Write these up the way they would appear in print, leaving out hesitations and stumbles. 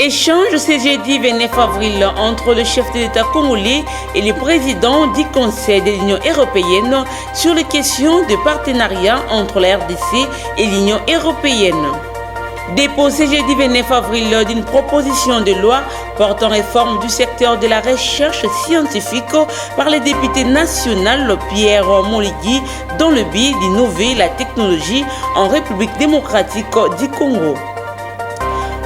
Échange ce jeudi 29 avril entre le chef de l'État congolais et le président du Conseil de l'Union européenne sur les questions de partenariat entre la RDC et l'Union européenne. Déposé jeudi 29 avril d'une proposition de loi portant réforme du secteur de la recherche scientifique par le député national Pierre Moligui dans le but d'innover la technologie en République démocratique du Congo.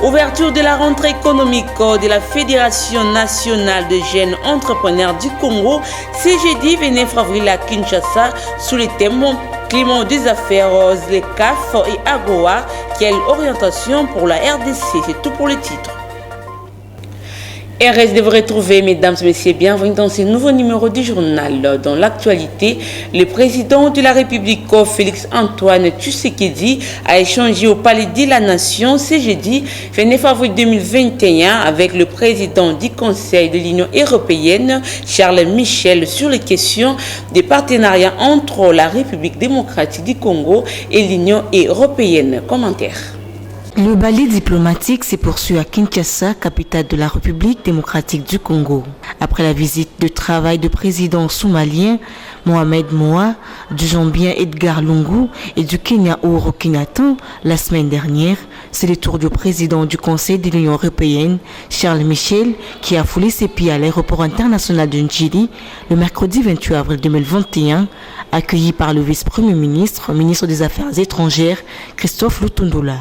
Ouverture de la rentrée économique de la Fédération nationale de jeunes entrepreneurs du Congo, ce jeudi 29 avril à Kinshasa, sous le thème Climat des affaires, les CAF et AGOA, quelle orientation pour la RDC? C'est tout pour le titre. RS de vous retrouver, mesdames et messieurs, bienvenue dans ce nouveau numéro du journal. Dans l'actualité, le président de la République, Félix Antoine Tshisekedi, a échangé au Palais de la Nation ce jeudi 29 avril 2021 avec le président du Conseil de l'Union européenne, Charles Michel, sur les questions des partenariats entre la République démocratique du Congo et l'Union européenne. Commentaire. Le ballet diplomatique s'est poursuivi à Kinshasa, capitale de la République démocratique du Congo. Après la visite de travail du président somalien Mohamed Moa, du Zambien Edgar Lungu et du Kenya Uhuru Kenyatta la semaine dernière, c'est le tour du président du Conseil de l'Union européenne, Charles Michel, qui a foulé ses pieds à l'aéroport international de Njili le mercredi 28 avril 2021, accueilli par le vice-premier ministre, ministre des Affaires étrangères, Christophe Lutundula.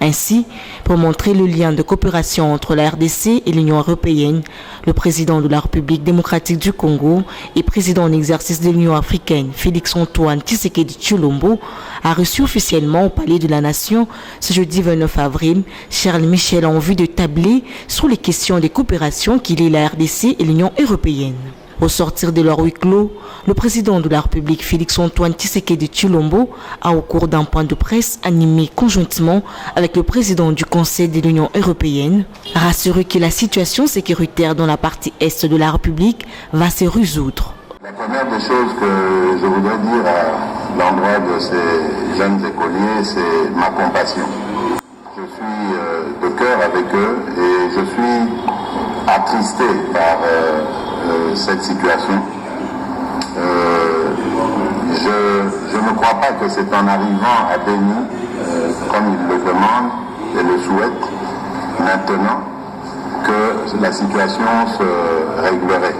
Ainsi, pour montrer le lien de coopération entre la RDC et l'Union européenne, le président de la République démocratique du Congo et président en exercice de l'Union africaine, Félix Antoine Tshisekedi Tshilombo, a reçu officiellement au Palais de la Nation ce jeudi 29 avril Charles Michel en vue de tabler sur les questions de coopération qui lient la RDC et l'Union européenne. Au sortir de leur huis clos, le président de la République, Félix Antoine Tshisekedi Tshilombo, a au cours d'un point de presse animé conjointement avec le président du Conseil de l'Union européenne, rassuré que la situation sécuritaire dans la partie est de la République va se résoudre. La première des choses que je voudrais dire à l'endroit de ces jeunes écoliers, c'est ma compassion. Je suis de cœur avec eux et je suis attristé par cette situation. Je ne crois pas que c'est en arrivant à Béni, comme ils le demandent et le souhaitent, maintenant, que la situation se réglerait.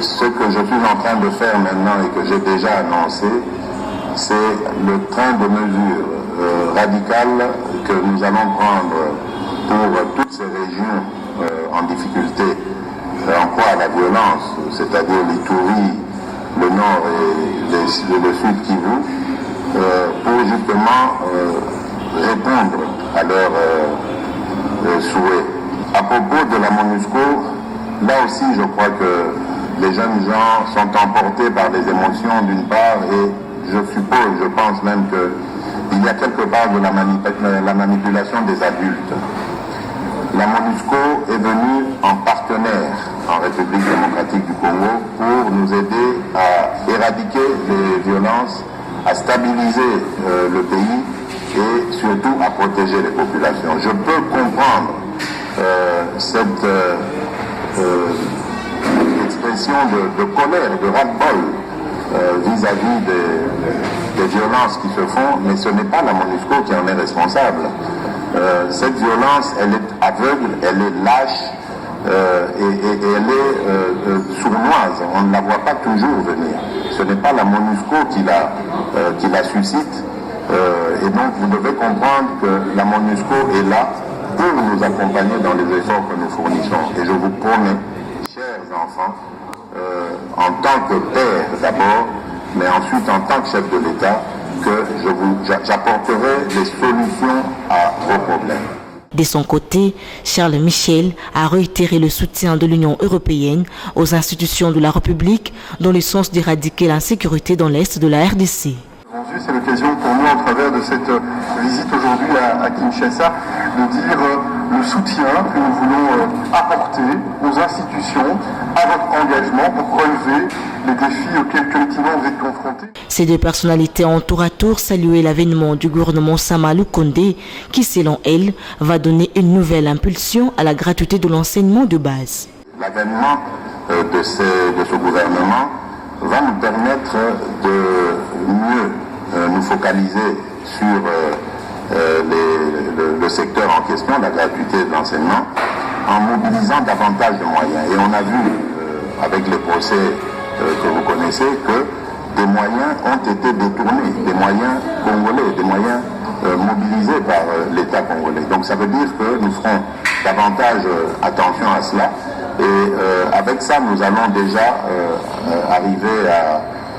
Ce que je suis en train de faire maintenant et que j'ai déjà annoncé, c'est le train de mesures radicales que nous allons prendre pour toutes ces régions en difficulté, en proie à la violence, c'est-à-dire l'Ituri, le nord et le sud Kivu, pour justement répondre à leurs souhaits. À propos de la MONUSCO, là aussi je crois que les jeunes gens sont emportés par les émotions d'une part et je pense même qu'il y a quelque part de la manipulation des adultes. La MONUSCO est venue en partenaire en République démocratique du Congo pour nous aider à éradiquer les violences, à stabiliser le pays et surtout à protéger les populations. Je peux comprendre cette expression de colère, de ras-le-bol vis-à-vis des violences qui se font, mais ce n'est pas la MONUSCO qui en est responsable. Cette violence, elle est aveugle, elle est lâche et elle est sournoise. On ne la voit pas toujours venir. Ce n'est pas la MONUSCO qui la suscite. Et donc vous devez comprendre que la MONUSCO est là pour nous accompagner dans les efforts que nous fournissons. Et je vous promets, chers enfants, en tant que père d'abord, mais ensuite en tant que chef de l'État, que j'apporterai des solutions à vos problèmes. De son côté, Charles Michel a réitéré le soutien de l'Union européenne aux institutions de la République dans le sens d'éradiquer l'insécurité dans l'est de la RDC. C'est l'occasion pour nous, au travers de cette visite aujourd'hui à Kinshasa, de dire le soutien que nous voulons apporter aux institutions, à votre engagement pour relever les défis auxquels collectivement vous êtes confrontés. Ces deux personnalités ont tour à tour salué l'avènement du gouvernement Sama Lukonde qui, selon elle, va donner une nouvelle impulsion à la gratuité de l'enseignement de base. L'avènement de ce gouvernement va nous permettre de mieux nous focaliser sur le secteur en question, la gratuité de l'enseignement, en mobilisant davantage de moyens. Et on a vu avec les procès que vous connaissez que des moyens ont été détournés, des moyens congolais, des moyens mobilisés par l'État congolais. Donc ça veut dire que nous ferons davantage attention à cela. Et avec ça, nous allons déjà arriver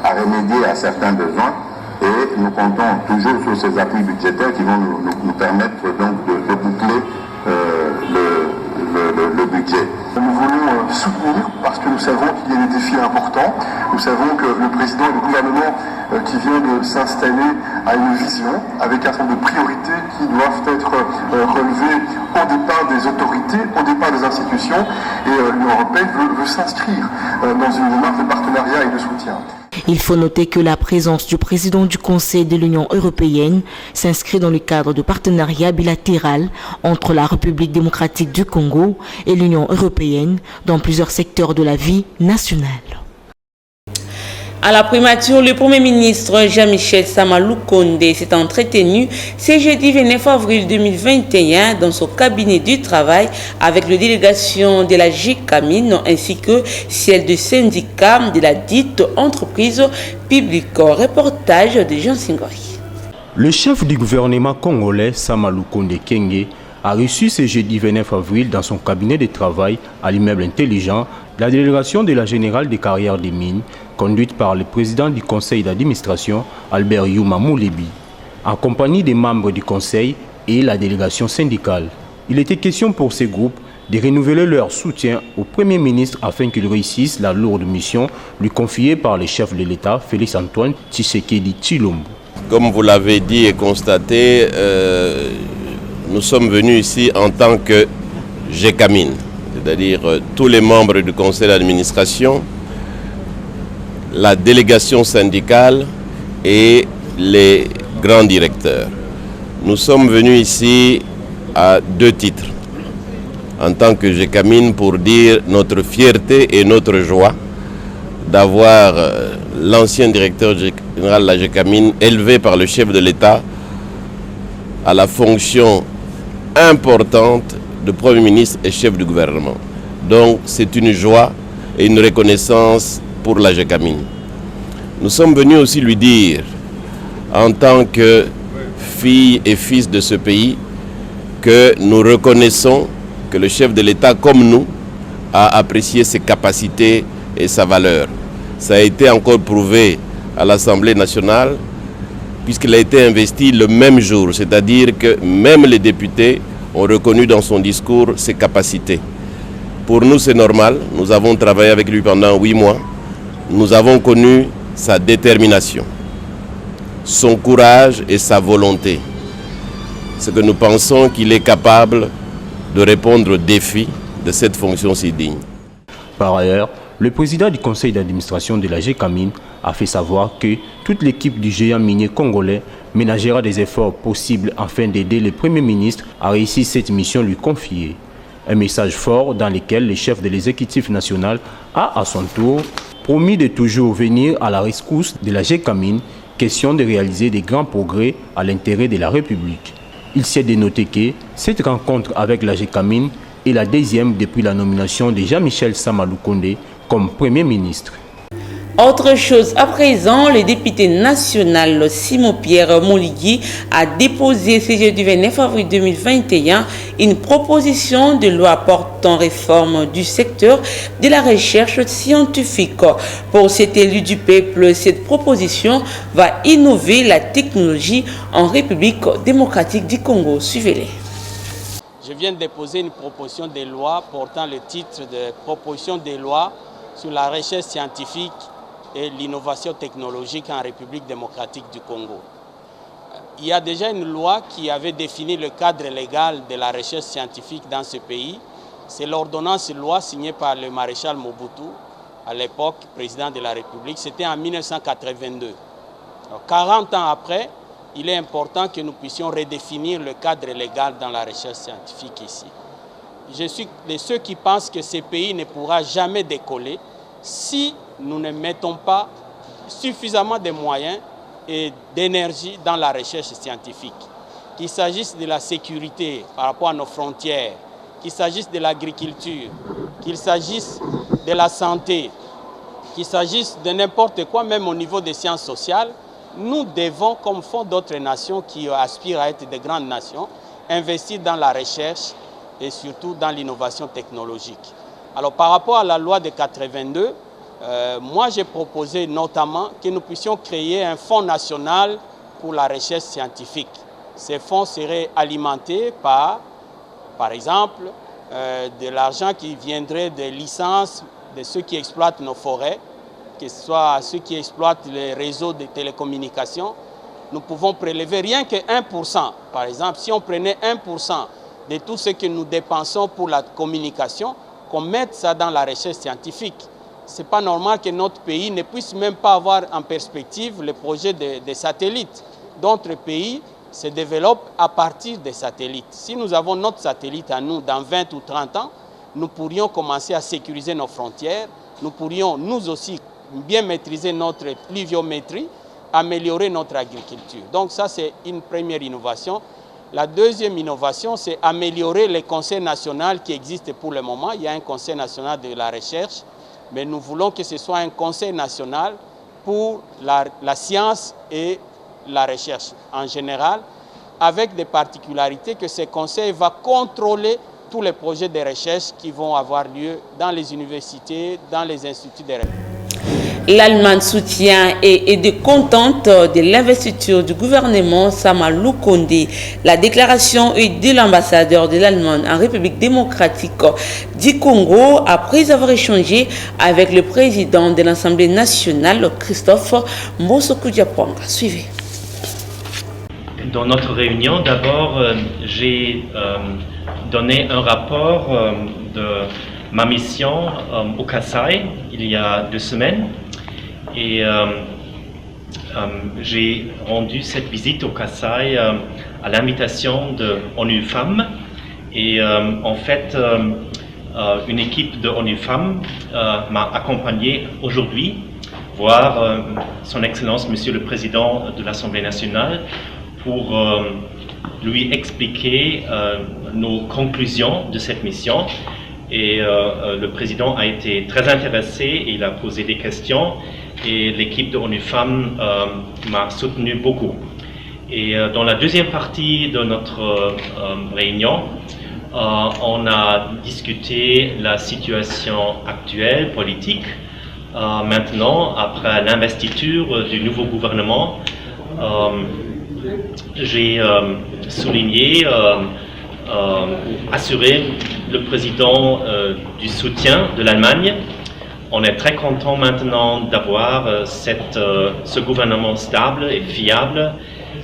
à remédier à certains besoins. Et nous comptons toujours sur ces appuis budgétaires qui vont nous permettre donc de boucler le budget. Nous voulons soutenir parce que nous savons qu'il y a des défis importants. Nous savons que le président et le gouvernement qui vient de s'installer a une vision avec un certain nombre de priorités qui doivent être relevées au départ des autorités, au départ des institutions. Et l'Union européenne veut s'inscrire dans une démarche de partenariat et de soutien. Il faut noter que la présence du président du Conseil de l'Union européenne s'inscrit dans le cadre de partenariat bilatéral entre la République démocratique du Congo et l'Union européenne dans plusieurs secteurs de la vie nationale. À la primature, le Premier ministre Jean-Michel Sama Lukonde s'est entretenu ce jeudi 29 avril 2021 dans son cabinet du travail avec la délégation de la GECAMIN ainsi que celle du syndicat de la dite entreprise publique. Reportage de Jean Singori. Le chef du gouvernement congolais, Sama Lukonde Kenge, a reçu ce jeudi 29 avril dans son cabinet de travail à l'immeuble intelligent la délégation de la générale des carrières des mines, conduite par le président du conseil d'administration, Albert Yuma Moulebi, en compagnie des membres du conseil et la délégation syndicale. Il était question pour ces groupes de renouveler leur soutien au Premier ministre afin qu'il réussisse la lourde mission lui confiée par le chef de l'État, Félix-Antoine Tshisekedi Tshilombo. Comme vous l'avez dit et constaté, nous sommes venus ici en tant que GECAMIN, c'est-à-dire tous les membres du conseil d'administration, la délégation syndicale et les grands directeurs. Nous sommes venus ici à deux titres. En tant que GECAMIN pour dire notre fierté et notre joie d'avoir l'ancien directeur général de la GECAMIN élevé par le chef de l'État à la fonction importante de Premier ministre et chef du gouvernement. Donc c'est une joie et une reconnaissance pour la GECAMIN. Nous sommes venus aussi lui dire, en tant que filles et fils de ce pays, que nous reconnaissons que le chef de l'État, comme nous, a apprécié ses capacités et sa valeur. Ça a été encore prouvé à l'Assemblée nationale, puisqu'il a été investi le même jour, c'est-à-dire que même les députés ont reconnu dans son discours ses capacités. Pour nous, c'est normal. Nous avons travaillé avec lui pendant 8 mois. Nous avons connu sa détermination, son courage et sa volonté. C'est que nous pensons qu'il est capable de répondre aux défis de cette fonction si digne. Par ailleurs, le président du conseil d'administration de la GECAMIN a fait savoir que toute l'équipe du géant minier congolais ménagera des efforts possibles afin d'aider le Premier ministre à réussir cette mission lui confiée. Un message fort dans lequel le chef de l'exécutif national a à son tour promis de toujours venir à la rescousse de la GECAMIN, question de réaliser des grands progrès à l'intérêt de la République. Il s'est dénoté que cette rencontre avec la GECAMIN est la deuxième depuis la nomination de Jean-Michel Sama Lukonde comme Premier ministre. Autre chose à présent, le député national Simon-Pierre Moligui a déposé ce jeudi 29 avril 2021 une proposition de loi portant réforme du secteur de la recherche scientifique. Pour cet élu du peuple, cette proposition va innover la technologie en République démocratique du Congo. Suivez-les. Je viens de déposer une proposition de loi portant le titre de proposition de loi sur la recherche scientifique et l'innovation technologique en République démocratique du Congo. il y a déjà une loi qui avait défini le cadre légal de la recherche scientifique dans ce pays. C'est l'ordonnance loi signée par le maréchal Mobutu, à l'époque président de la République. C'était en 1982. Alors, 40 ans après, il est important que nous puissions redéfinir le cadre légal dans la recherche scientifique ici. Je suis de ceux qui pensent que ce pays ne pourra jamais décoller si nous ne mettons pas suffisamment de moyens et d'énergie dans la recherche scientifique. Qu'il s'agisse de la sécurité par rapport à nos frontières, qu'il s'agisse de l'agriculture, qu'il s'agisse de la santé, qu'il s'agisse de n'importe quoi, même au niveau des sciences sociales, nous devons, comme font d'autres nations qui aspirent à être de grandes nations, investir dans la recherche et surtout dans l'innovation technologique. Alors par rapport à la loi de 82, moi j'ai proposé notamment que nous puissions créer un fonds national pour la recherche scientifique. Ces fonds seraient alimentés par exemple, de l'argent qui viendrait des licences de ceux qui exploitent nos forêts, que ce soit ceux qui exploitent les réseaux de télécommunications. Nous pouvons prélever rien que 1%. Par exemple, si on prenait 1% de tout ce que nous dépensons pour la communication, qu'on mette ça dans la recherche scientifique. Ce n'est pas normal que notre pays ne puisse même pas avoir en perspective le projet des satellites. D'autres pays se développent à partir des satellites. Si nous avons notre satellite à nous dans 20 ou 30 ans, nous pourrions commencer à sécuriser nos frontières, nous pourrions nous aussi bien maîtriser notre pluviométrie, améliorer notre agriculture. Donc ça, c'est une première innovation. La deuxième innovation, c'est améliorer les conseils nationaux qui existent pour le moment. Il y a un conseil national de la recherche, mais nous voulons que ce soit un conseil national pour la science et la recherche en général, avec des particularités que ce conseil va contrôler tous les projets de recherche qui vont avoir lieu dans les universités, dans les instituts de recherche. L'Allemagne soutient et est contente de l'investiture du gouvernement Samalou Kondé. La déclaration est de l'ambassadeur de l'Allemagne en République démocratique du Congo après avoir échangé avec le président de l'Assemblée nationale, Christophe Mbosso-Diapanga. Suivez. Dans notre réunion, d'abord, j'ai donné un rapport de ma mission au Kasaï il y a 2 semaines. Et j'ai rendu cette visite au Kasaï à l'invitation de ONU Femmes. Et en fait, une équipe de ONU Femmes m'a accompagné aujourd'hui voir Son Excellence, Monsieur le Président de l'Assemblée nationale, pour lui expliquer nos conclusions de cette mission. Et le Président a été très intéressé, et il a posé des questions. Et l'équipe de ONU Femmes m'a soutenu beaucoup. Et dans la deuxième partie de notre réunion, on a discuté la situation actuelle politique. Maintenant, après l'investiture du nouveau gouvernement, j'ai souligné, assuré le président du soutien de l'Allemagne. On est très content maintenant d'avoir ce gouvernement stable et fiable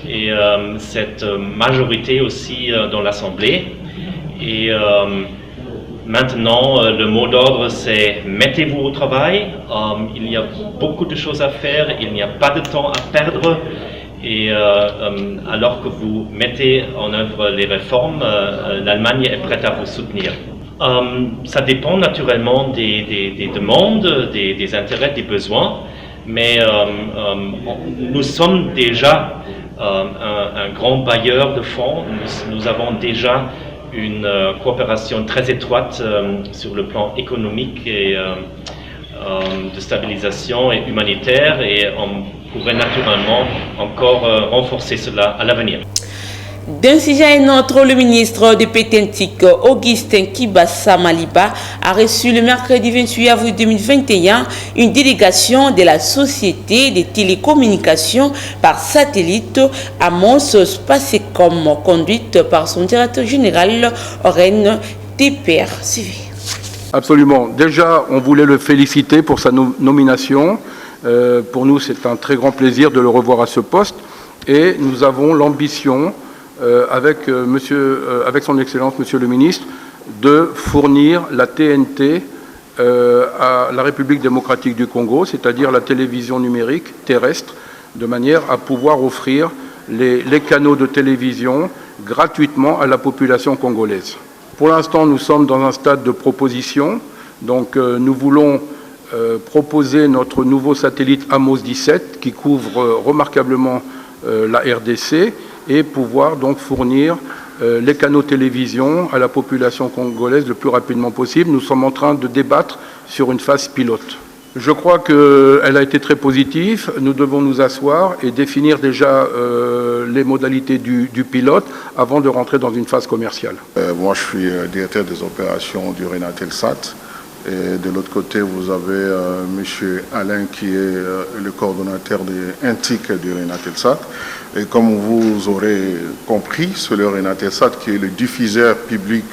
et cette majorité aussi dans l'Assemblée. Et maintenant, le mot d'ordre, c'est mettez-vous au travail. Il y a beaucoup de choses à faire, il n'y a pas de temps à perdre. Et alors que vous mettez en œuvre les réformes, l'Allemagne est prête à vous soutenir. Ça dépend naturellement des demandes, des intérêts, des besoins, mais nous sommes déjà un grand bailleur de fonds. Nous avons déjà une coopération très étroite sur le plan économique et de stabilisation et humanitaire, et on pourrait naturellement encore renforcer cela à l'avenir. D'un sujet à un autre, le ministre de Pétentique, Augustin Kibassa Maliba, a reçu le mercredi 28 avril 2021 une délégation de la Société des télécommunications par satellite Amos Spacecom, conduite par son directeur général, Oren Teper. Suivez. Absolument. Déjà, on voulait le féliciter pour sa nomination. Pour nous, c'est un très grand plaisir de le revoir à ce poste. Et nous avons l'ambition, avec son Excellence, Monsieur le Ministre, de fournir la TNT à la République démocratique du Congo, c'est-à-dire la télévision numérique terrestre, de manière à pouvoir offrir les canaux de télévision gratuitement à la population congolaise. Pour l'instant, nous sommes dans un stade de proposition. Donc, nous voulons proposer notre nouveau satellite Amos 17 qui couvre remarquablement la RDC et pouvoir donc fournir les canaux télévision à la population congolaise le plus rapidement possible. Nous sommes en train de débattre sur une phase pilote. Je crois qu'elle a été très positive. Nous devons nous asseoir et définir déjà les modalités du pilote avant de rentrer dans une phase commerciale. Moi, je suis directeur des opérations du Renatelsat. Et de l'autre côté, vous avez M. Alain qui est le coordonnateur de INTIC du Renatelsat. Et comme vous aurez compris, c'est le Renatelsat qui est le diffuseur public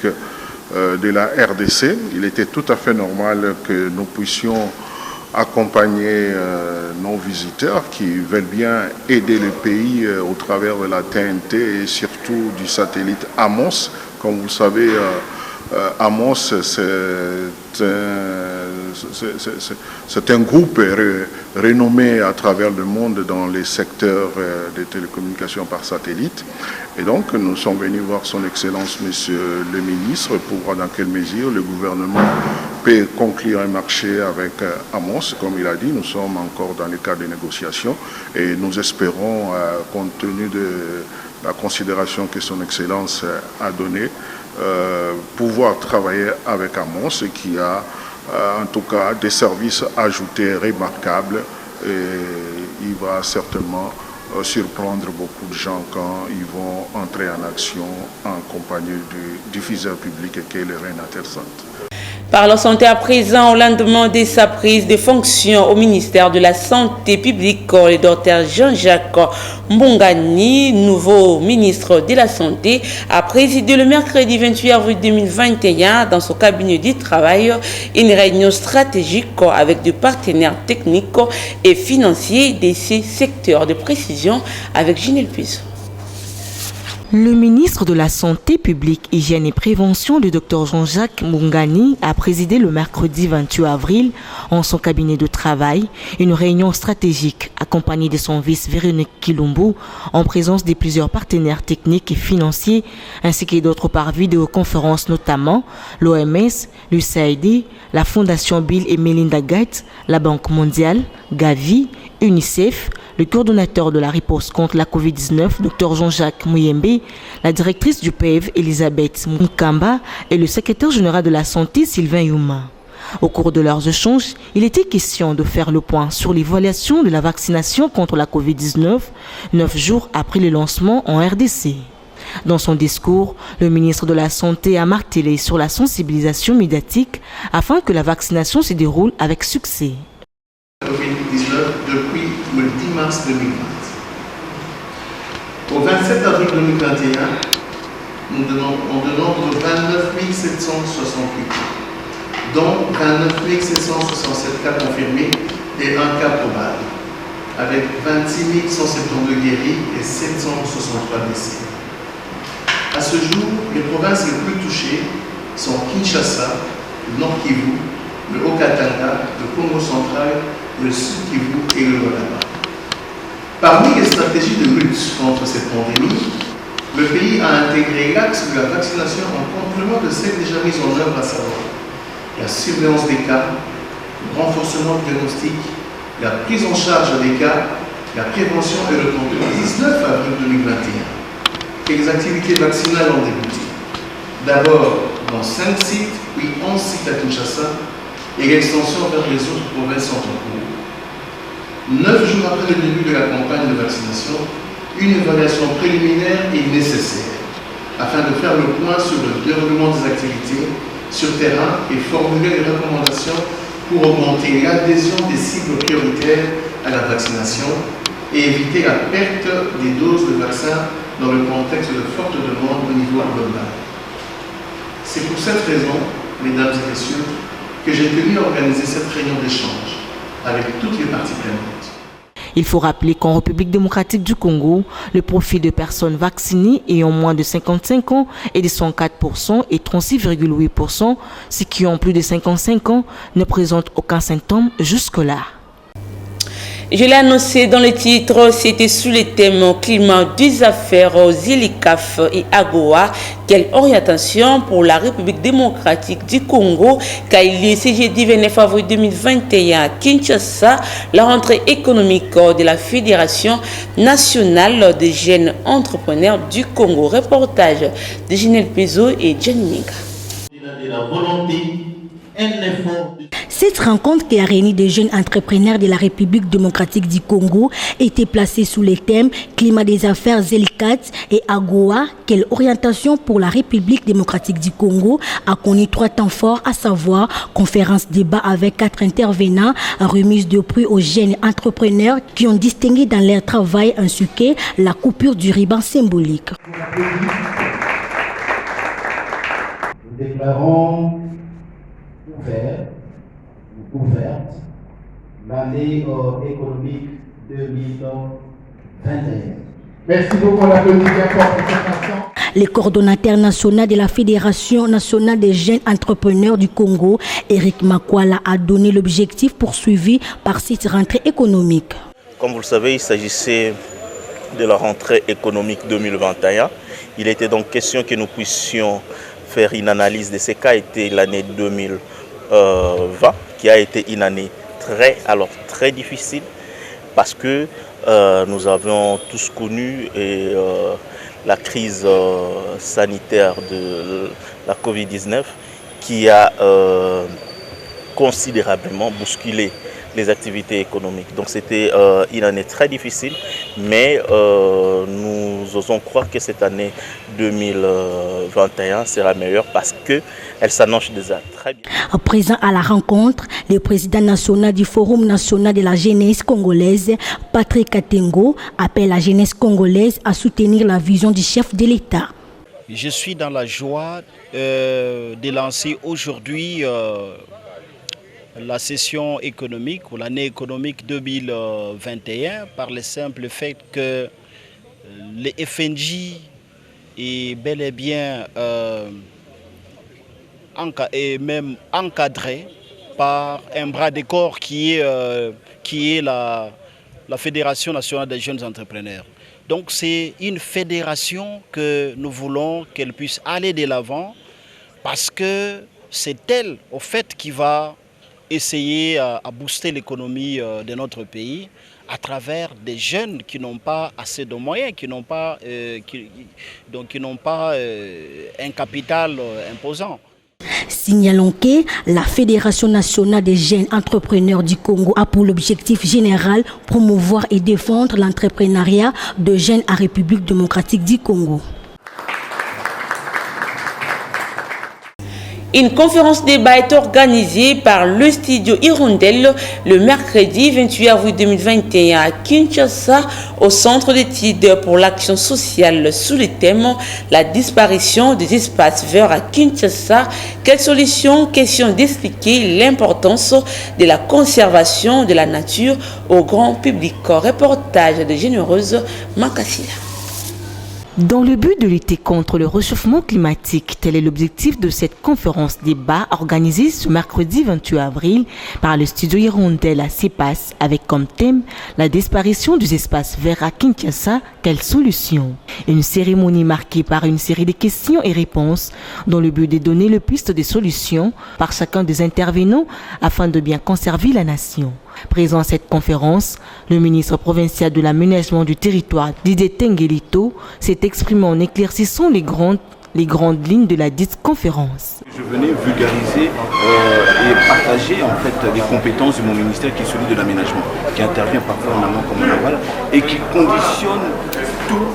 de la RDC. Il était tout à fait normal que nous puissions accompagner nos visiteurs qui veulent bien aider le pays au travers de la TNT et surtout du satellite Amos. Comme vous le savez, Amos, c'est un groupe renommé à travers le monde dans les secteurs des télécommunications par satellite. Et donc, nous sommes venus voir son Excellence, Monsieur le Ministre, pour voir dans quelle mesure le gouvernement peut conclure un marché avec Amos. Comme il a dit, nous sommes encore dans le cadre des négociations et nous espérons, compte tenu de la considération que son Excellence a donnée, pouvoir travailler avec Amos qui a en tout cas des services ajoutés remarquables et il va certainement surprendre beaucoup de gens quand ils vont entrer en action en compagnie du diffuseur public qui est le Renatelsat. Parlons santé à présent. Au lendemain de sa prise de fonction au ministère de la Santé publique, le docteur Jean-Jacques Mbongani, nouveau ministre de la Santé, a présidé le mercredi 28 avril 2021 dans son cabinet du travail une réunion stratégique avec des partenaires techniques et financiers de ces secteurs de précision avec Ginelle Puisse. Le ministre de la Santé publique, Hygiène et Prévention, le Dr Jean-Jacques Mbongani, a présidé le mercredi 28 avril, en son cabinet de travail, une réunion stratégique accompagnée de son vice Véronique Kilumbu, en présence de plusieurs partenaires techniques et financiers, ainsi que d'autres par vidéoconférence, notamment l'OMS, l'USAID, la Fondation Bill et Melinda Gates, la Banque mondiale, Gavi, UNICEF, le coordonnateur de la riposte contre la COVID-19, Dr Jean-Jacques Muyembe, la directrice du PEV, Elisabeth Mukamba, et le secrétaire général de la Santé, Sylvain Youma. Au cours de leurs échanges, il était question de faire le point sur l'évaluation de la vaccination contre la COVID-19, 9 jours après le lancement en RDC. Dans son discours, le ministre de la Santé a martelé sur la sensibilisation médiatique afin que la vaccination se déroule avec succès. COVID-19 depuis le 10 mars 2020. Au 27 avril 2021, on dénombre 29 768, dont 29 767 cas confirmés et un cas probable, avec 26 172 guéris et 763 décès. À ce jour, les provinces les plus touchées sont Kinshasa, le Nord Kivu, le Haut-Katanga, le Congo central, le Sud Kivu et le Lualaba. Parmi les stratégies de lutte contre cette pandémie, le pays a intégré l'axe de la vaccination en complément de celle déjà mise en œuvre, à savoir la surveillance des cas, le renforcement du diagnostic, la prise en charge des cas, la prévention et le contrôle. Le 19 avril 2021, les activités vaccinales ont débuté. D'abord dans 5 sites, puis 11 sites à Kinshasa, et l'extension vers les autres provinces sont en cours. 9 jours après le début de la campagne de vaccination, une évaluation préliminaire est nécessaire afin de faire le point sur le déroulement des activités sur terrain et formuler des recommandations pour augmenter l'adhésion des cibles prioritaires à la vaccination et éviter la perte des doses de vaccins dans le contexte de forte demande au niveau global. C'est pour cette raison, mesdames et messieurs, que j'ai tenu à organiser cette réunion d'échange avec toutes les parties prenantes. Il faut rappeler qu'en République démocratique du Congo, le profil de personnes vaccinées ayant moins de 55 ans est de 104% et 36,8%, ceux qui ont plus de 55 ans ne présentent aucun symptôme jusque-là. Je l'ai annoncé dans le titre, c'était sous les thèmes climat des affaires, Zélicaf et AGOA. Quelle orientation pour la République démocratique du Congo qu'a eu lieu ce jeudi 29 avril 2021 à Kinshasa, la rentrée économique de la Fédération nationale des jeunes entrepreneurs du Congo. Reportage de Ginelle Pezo et Jenny Niga. Cette rencontre qui a réuni des jeunes entrepreneurs de la République démocratique du Congo était placée sous les thèmes climat des affaires Zélicat et AGOA. Quelle orientation pour la République démocratique du Congo a connu 3 temps forts, à savoir conférence débat avec 4 intervenants, remise de prix aux jeunes entrepreneurs qui ont distingué dans leur travail ainsi que la coupure du ruban symbolique. Nous déclarons ouverte l'année économique 2021. Merci beaucoup, on l'applaudit bien fort pour cette nation. Le coordonnateur national de la Fédération nationale des jeunes entrepreneurs du Congo, Eric Makwala, a donné l'objectif poursuivi par cette rentrée économique. Comme vous le savez, il s'agissait de la rentrée économique 2021. Il était donc question que nous puissions faire une analyse de ce qu'a été l'année 2020, qui a été une année très difficile parce que nous avions tous connu la crise sanitaire de la Covid-19 qui a considérablement bousculé les activités économiques. Donc c'était une année très difficile, mais nous osons croire que cette année 2021 sera meilleure parce qu'elle s'annonce déjà très bien. Présent à la rencontre, le président national du Forum national de la jeunesse congolaise, Patrick Katengo, appelle la jeunesse congolaise à soutenir la vision du chef de l'État. Je suis dans la joie de lancer aujourd'hui la session économique ou l'année économique 2021 par le simple fait que le FNJ est bel et bien même encadré par un bras de corps qui est la Fédération nationale des jeunes entrepreneurs. Donc c'est une fédération que nous voulons qu'elle puisse aller de l'avant parce que c'est elle au fait qui va essayer à booster l'économie de notre pays à travers des jeunes qui n'ont pas assez de moyens, qui n'ont pas un capital imposant. Signalons que la Fédération nationale des jeunes entrepreneurs du Congo a pour l'objectif général promouvoir et défendre l'entrepreneuriat de jeunes en République démocratique du Congo. Une conférence débat est organisée par le studio Hirondelle le mercredi 28 avril 2021 à Kinshasa au centre d'études pour l'action sociale sous le thème la disparition des espaces verts à Kinshasa. Quelle solution? Question d'expliquer l'importance de la conservation de la nature au grand public. Reportage de Généreuse Makassila. Dans le but de lutter contre le réchauffement climatique, tel est l'objectif de cette conférence débat organisée ce mercredi 28 avril par le studio Hirondelle à CEPAS avec comme thème la disparition des espaces verts à Kinshasa, quelle solution? Une cérémonie marquée par une série de questions et réponses dans le but de donner le plus de solutions par chacun des intervenants afin de bien conserver la nation. Présent à cette conférence, le ministre provincial de l'aménagement du territoire, Didier Tengelito, s'est exprimé en éclaircissant les grandes lignes de la dite conférence. Je venais vulgariser et partager en fait les compétences de mon ministère qui est celui de l'aménagement, qui intervient parfois en amont comme en aval et qui conditionne tout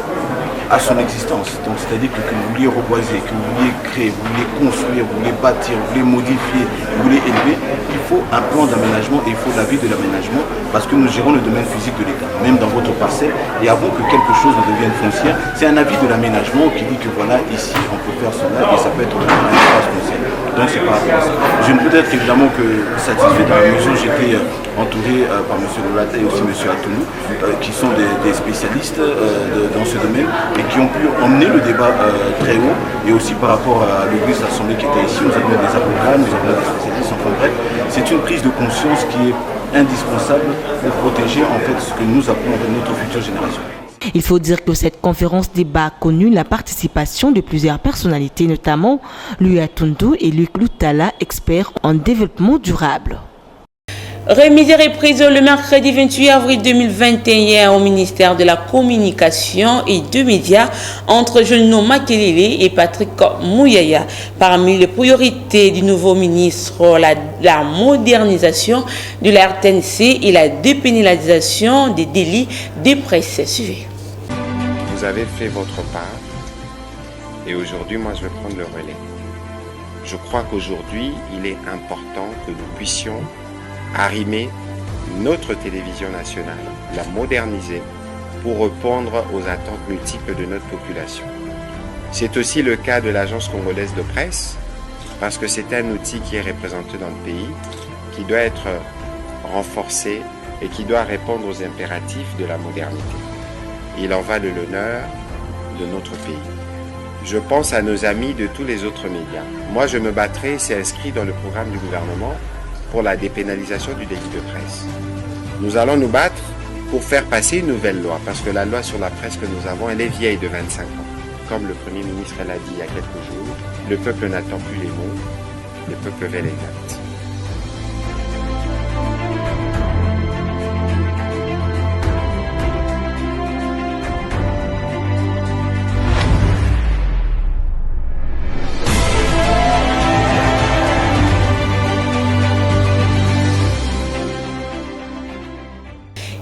à son existence. Donc c'est-à-dire que vous vouliez reboiser, que vous vouliez créer, vous vouliez construire, vous vouliez bâtir, vous voulez modifier, vous voulez élever, il faut un plan d'aménagement et il faut l'avis de l'aménagement parce que nous gérons le domaine physique de l'État, même dans votre parcelle. Et avant que quelque chose ne devienne foncière, c'est un avis de l'aménagement qui dit que voilà, ici on peut faire cela et ça peut être un espace foncier. Donc c'est par rapport à ça. Je ne peux être évidemment que satisfait dans la mesure où j'étais entouré par M. Lolata et aussi M. Atounou, qui sont des spécialistes dans ce domaine et qui ont pu emmener le débat très haut, et aussi par rapport à l'Auguste Assemblée qui était ici, nous avons des avocats, nous avons des spécialistes, enfin bref, c'est une prise de conscience qui est indispensable pour protéger en fait ce que nous appelons notre future génération. Il faut dire que cette conférence débat a connu la participation de plusieurs personnalités, notamment Louis Atundou et Luc Loutala, experts en développement durable. Remise et reprise le mercredi 28 avril 2021 au ministère de la Communication et des Médias entre Jono Makelele et Patrick Mouyaya. Parmi les priorités du nouveau ministre, la modernisation de la RTNC et la dépénalisation des délits de presse. Suivez. Vous avez fait votre part et aujourd'hui, moi, je vais prendre le relais. Je crois qu'aujourd'hui, il est important que nous puissions arrimer notre télévision nationale, la moderniser pour répondre aux attentes multiples de notre population. C'est aussi le cas de l'Agence congolaise de presse, parce que c'est un outil qui est représenté dans le pays, qui doit être renforcé et qui doit répondre aux impératifs de la modernité. Il en va de l'honneur de notre pays. Je pense à nos amis de tous les autres médias. Moi, je me battrai, c'est inscrit dans le programme du gouvernement, pour la dépénalisation du délit de presse. Nous allons nous battre pour faire passer une nouvelle loi, parce que la loi sur la presse que nous avons, elle est vieille de 25 ans. Comme le Premier ministre l'a dit il y a quelques jours, le peuple n'attend plus les mots, le peuple veut les actes.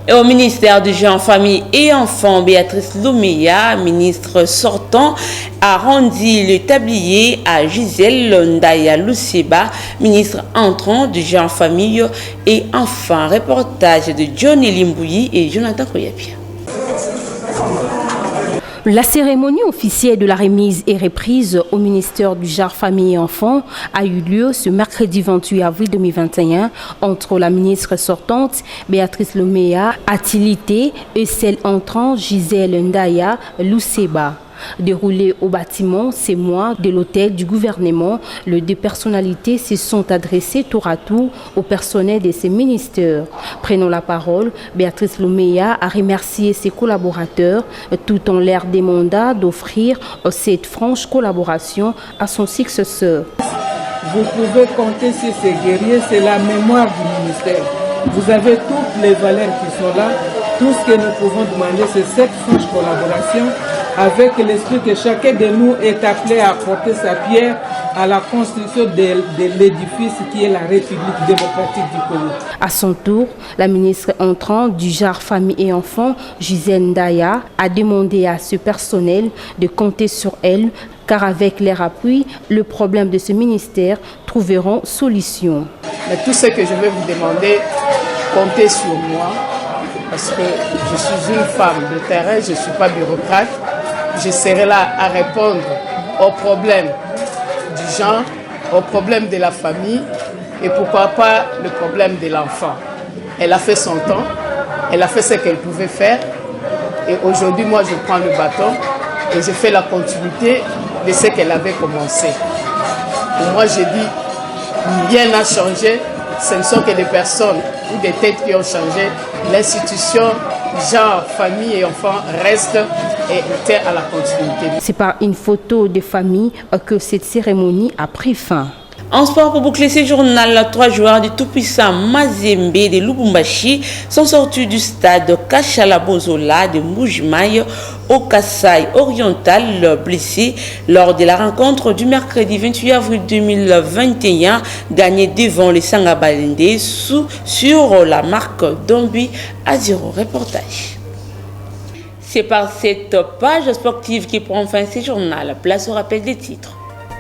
Et au ministère du Genre, Famille et Enfants, Béatrice Louméa, ministre sortant, a rendu le tablier à Gisèle Ndaya Luseba, ministre entrant du Genre, Famille et Enfants. Reportage de Johnny Limbouyi et Jonathan Koyapia. La cérémonie officielle de la remise et reprise au ministère du Genre, Famille et Enfants a eu lieu ce mercredi 28 avril 2021 entre la ministre sortante Béatrice Louméa Atilité et celle entrante Gisèle Ndaya Luseba. Déroulé au bâtiment ces mois de l'hôtel du gouvernement, les deux personnalités se sont adressées tour à tour au personnel de ces ministères. Prenant la parole, Béatrice Louméa a remercié ses collaborateurs tout en leur demandant d'offrir cette franche collaboration à son successeur. Vous pouvez compter sur ces guerriers, c'est la mémoire du ministère. Vous avez toutes les valeurs qui sont là. Tout ce que nous pouvons demander, c'est cette franche collaboration avec l'esprit que chacun de nous est appelé à apporter sa pierre à la construction de l'édifice qui est la République démocratique du Congo. À son tour, la ministre entrante du Genre, Famille et Enfants, Gisèle Ndaya, a demandé à ce personnel de compter sur elle, car avec leur appui, le problème de ce ministère trouveront solution. Mais tout ce que je vais vous demander, comptez sur moi, parce que je suis une femme de terrain, je ne suis pas bureaucrate. Je serai là à répondre aux problèmes du genre, aux problèmes de la famille et pourquoi pas le problème de l'enfant. Elle a fait son temps, elle a fait ce qu'elle pouvait faire et aujourd'hui moi je prends le bâton et je fais la continuité de ce qu'elle avait commencé. Pour moi j'ai dit, rien n'a changé, ce ne sont que des personnes ou des têtes qui ont changé. L'institution Genre, Famille et Enfants reste et était à la continuité. C'est par une photo de famille que cette cérémonie a pris fin. En sport, pour boucler ce journal, 3 joueurs du tout-puissant Mazembe de Lubumbashi sont sortis du stade Kachala-Bozola de Mbujimayi au Kasaï oriental, blessés lors de la rencontre du mercredi 28 avril 2021, gagnée devant les Sangabalende sur la marque d'Ombi à 0. Reportage. C'est par cette page sportive qui prend fin ce journal. Place au rappel des titres.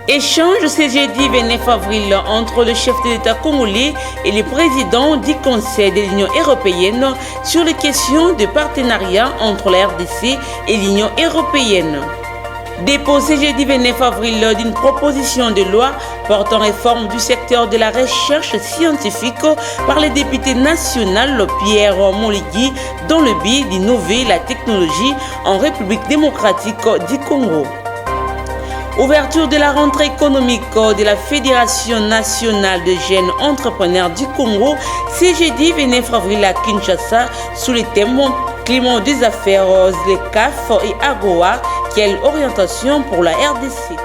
Échange ce jeudi 29 avril entre le chef de l'État congolais et le président du Conseil de l'Union européenne sur les questions de partenariat entre la RDC et l'Union européenne. déposé jeudi 29 avril d'une proposition de loi portant réforme du secteur de la recherche scientifique par le député national Pierre Moligui dans le but d'innover la technologie en République démocratique du Congo. Ouverture de la rentrée économique de la Fédération nationale de jeunes entrepreneurs du Congo, c'est jeudi 29 avril à Kinshasa sous le thème Climat des affaires, les CAF et AGOA, quelle orientation pour la RDC.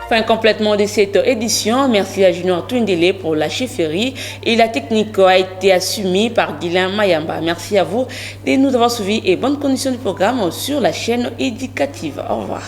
Fin complètement de cette édition. Merci à Junior Twindele pour la chefferie et la technique a été assumée par Guilain Mayamba. Merci à vous de nous avoir suivis et bonnes conditions du programme sur la chaîne éducative. Au revoir.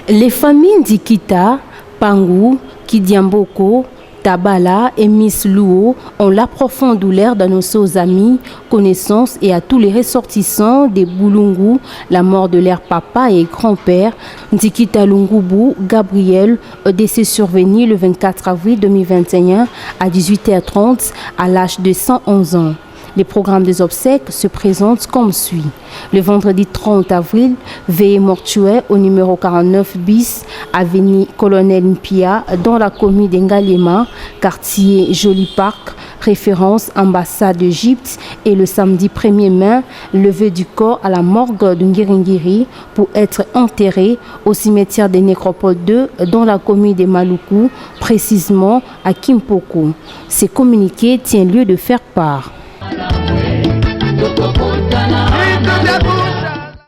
Les familles d'Ikita, Pangou, Kidiamboko, Tabala et Miss Luo ont la profonde douleur d'annoncer aux amis, connaissances et à tous les ressortissants des Boulungu la mort de leur papa et grand-père, Ndikita Lungubu Gabriel, décès survenu le 24 avril 2021 à 18h30 à l'âge de 111 ans. Les programmes des obsèques se présentent comme suit. Le vendredi 30 avril, veillée mortuaire au numéro 49 bis, avenue Colonel Mpia, dans la commune d'Engalema, quartier Joli Park, référence ambassade d'Égypte. Et le samedi 1er mai, levée du corps à la morgue de Ngiringiri pour être enterré au cimetière des Nécropoles 2, dans la commune de Maluku, précisément à Kimpoko. Ces communiqués tiennent lieu de faire part.